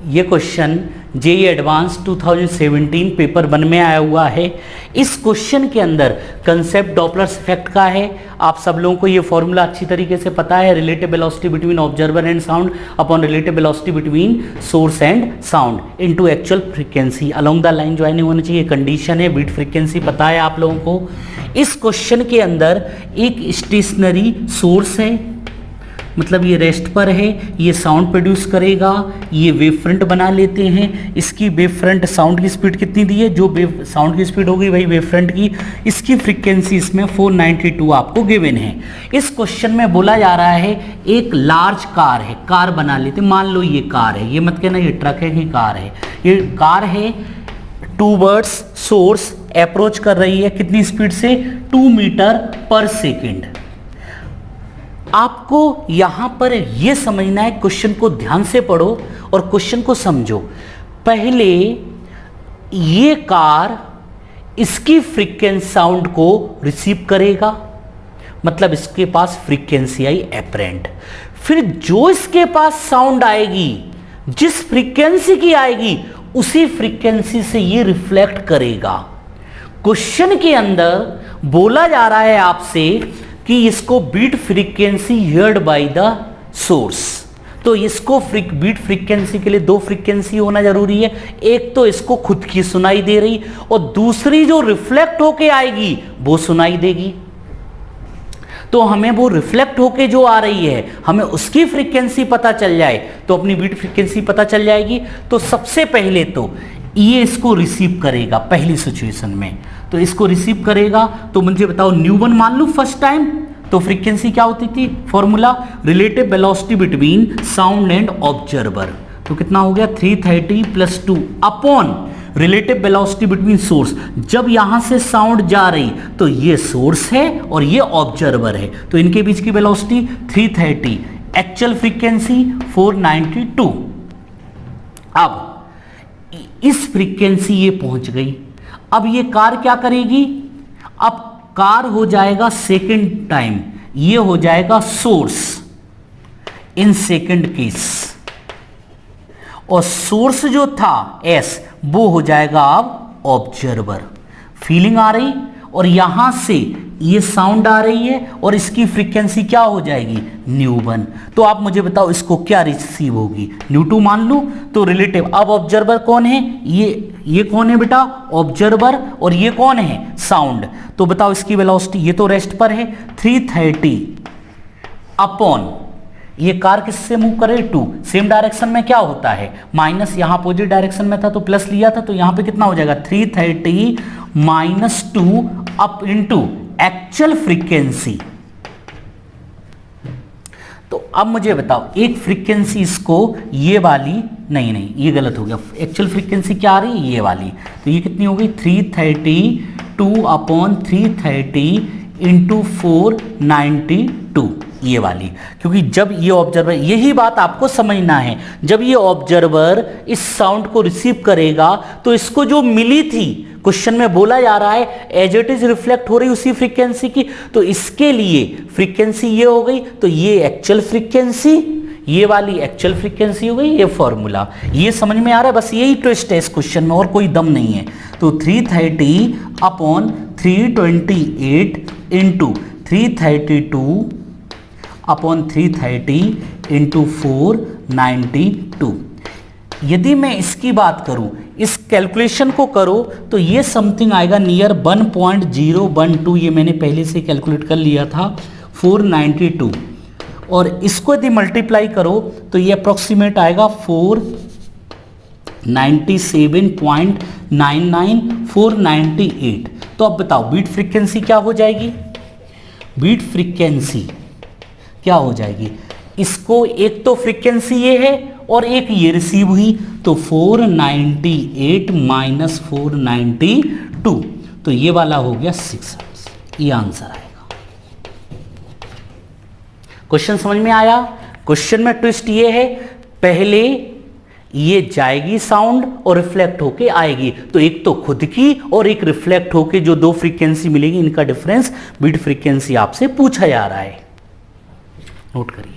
ये question JEE advance 2017 paper 1 में आया हुआ है। इस क्वेश्चन के अंदर कंसेप्ट डॉपलर्स इफेक्ट का है। आप सब लोगों को ये फॉर्मूला अच्छी तरीके से पता है, relative velocity between observer and sound upon relative velocity between source and sound into actual frequency along the line join होना चाहिए। कंडीशन है, बीट फ्रीक्वेंसी पता है आप लोगों को। इस क्वेश्चन के अंदर एक स्टेशनरी सोर्स है, मतलब ये रेस्ट पर है, ये साउंड प्रोड्यूस करेगा, ये वेव फ्रंट बना लेते हैं। इसकी वेव फ्रंट साउंड की स्पीड कितनी दी है, जो वेव साउंड की स्पीड होगी वही वेव फ्रंट की, इसकी फ्रीक्वेंसी इसमें 492 आपको गिवन है। इस क्वेश्चन में बोला जा रहा है एक लार्ज कार है, कार बना लेते, मान लो ये कार है, ये मत कहना ये ट्रक है कि कार है, ये कार है। टूवर्ड्स सोर्स अप्रोच कर रही है, कितनी स्पीड से, 2 मीटर पर सेकेंड। आपको यहां पर यह समझना है, क्वेश्चन को ध्यान से पढ़ो और क्वेश्चन को समझो। पहले ये कार इसकी फ्रीक्वेंसी साउंड को रिसीव करेगा, मतलब इसके पास फ्रीक्वेंसी आई एपरेंट। फिर जो इसके पास साउंड आएगी, जिस फ्रीक्वेंसी की आएगी उसी फ्रीक्वेंसी से ये रिफ्लेक्ट करेगा। क्वेश्चन के अंदर बोला जा रहा है आपसे कि इसको beat frequency heard by the source. तो इसको बीट फ्रीक्वेंसी के लिए 2 फ्रीक्वेंसी होना जरूरी है, एक तो इसको खुद की सुनाई दे रही और दूसरी जो रिफ्लेक्ट होके आएगी वो सुनाई देगी। तो हमें वो रिफ्लेक्ट होके जो आ रही है हमें उसकी फ्रीक्वेंसी पता चल जाए तो अपनी बीट फ्रीक्वेंसी पता चल जाएगी। तो सबसे पहले तो ये इसको रिसीव करेगा पहली सिचुएशन में, तो इसको रिसीव करेगा। तो मुझे बताओ न्यू1 मान लो फर्स्ट टाइम, तो फ्रीक्वेंसी क्या होती थी, formula relative velocity between sound and observer. तो कितना हो गया 330 + 2 upon relative velocity between source. जब यहां से साउंड जा रही तो ये सोर्स है और ये ऑब्जर्वर है, तो इनके बीच की वेलोसिटी 330, एक्चुअल फ्रीक्वेंसी 492। अब इस फ्रीक्वेंसी ये पहुंच गई। अब ये कार क्या करेगी, अब कार हो जाएगा सेकंड टाइम, ये हो जाएगा सोर्स इन सेकंड केस, और सोर्स जो था एस वो हो जाएगा अब ऑब्जर्वर। फीलिंग आ रही, और यहां से ये साउंड आ रही है और इसकी फ्रीक्वेंसी क्या हो जाएगी न्यू1। तो आप मुझे बताओ इसको क्या रिसीव होगी, न्यू2 मान लूं तो रिलेटिव। अब ऑब्जर्वर कौन है, ये कौन है बेटा, ऑब्जर्वर, और ये कौन है साउंड। तो बताओ इसकी वेलोसिटी, ये तो रेस्ट पर है 330 अपॉन ये कार किससे मूव करे 2, सेम डायरेक्शन में क्या होता है माइनस, यहां अपोजिट डायरेक्शन में था तो प्लस लिया था, तो यहां पे कितना हो जाएगा 330 - 2 अप इनटू एक्चुअल फ्रीक्वेंसी। तो अब मुझे बताओ एक फ्रीक्वेंसी इसको ये वाली, नहीं ये गलत हो गया, एक्चुअल फ्रीक्वेंसी क्या आ रही है ये वाली, तो ये कितनी हो गई 332 अपॉन 330 × 492 ये वाली। क्योंकि जब ये ऑब्जर्वर, यही बात आपको समझना है, जब ये ऑब्जर्वर इस साउंड को रिसीव करेगा तो इसको जो मिली थी, क्वेश्चन में बोला जा रहा है एज इट इज रिफ्लेक्ट हो रही उसी फ्रीक्वेंसी की, तो इसके लिए फ्रीक्वेंसी ये हो गई, तो ये एक्चुअल फ्रीक्वेंसी, ये वाली एक्चुअल फ्रीक्वेंसी हो गई, ये फॉर्मूला। ये समझ में आ रहा है, बस यही ट्विस्ट है इस क्वेश्चन में और कोई दम नहीं है। तो 330 अपॉन 328 × 332 अपॉन 330 × 492। यदि मैं इसकी बात करूं, इस कैलकुलेशन को करो तो ये समथिंग आएगा नियर 1.012, ये मैंने पहले से कैलकुलेट कर लिया था 492, और इसको यदि मल्टीप्लाई करो तो ये अप्रोक्सीमेट आएगा 497.99 तो अब बताओ बीट फ्रीक्वेंसी क्या हो जाएगी, बीट फ्रीक्वेंसी क्या हो जाएगी, इसको एक तो फ्रीक्वेंसी ये है और एक ये रिसीव हुई, तो 498 - 492, तो ये वाला हो गया 6 हर्ट्ज, ये आंसर आएगा। क्वेश्चन समझ में आया। क्वेश्चन में ट्विस्ट ये है, पहले ये जाएगी साउंड और रिफ्लेक्ट होके आएगी, तो एक तो खुद की और एक रिफ्लेक्ट होके जो 2 फ्रीक्वेंसी मिलेगी, इनका डिफरेंस बीट फ्रीक्वेंसी आपसे पूछा जा रहा है, नोट करिए।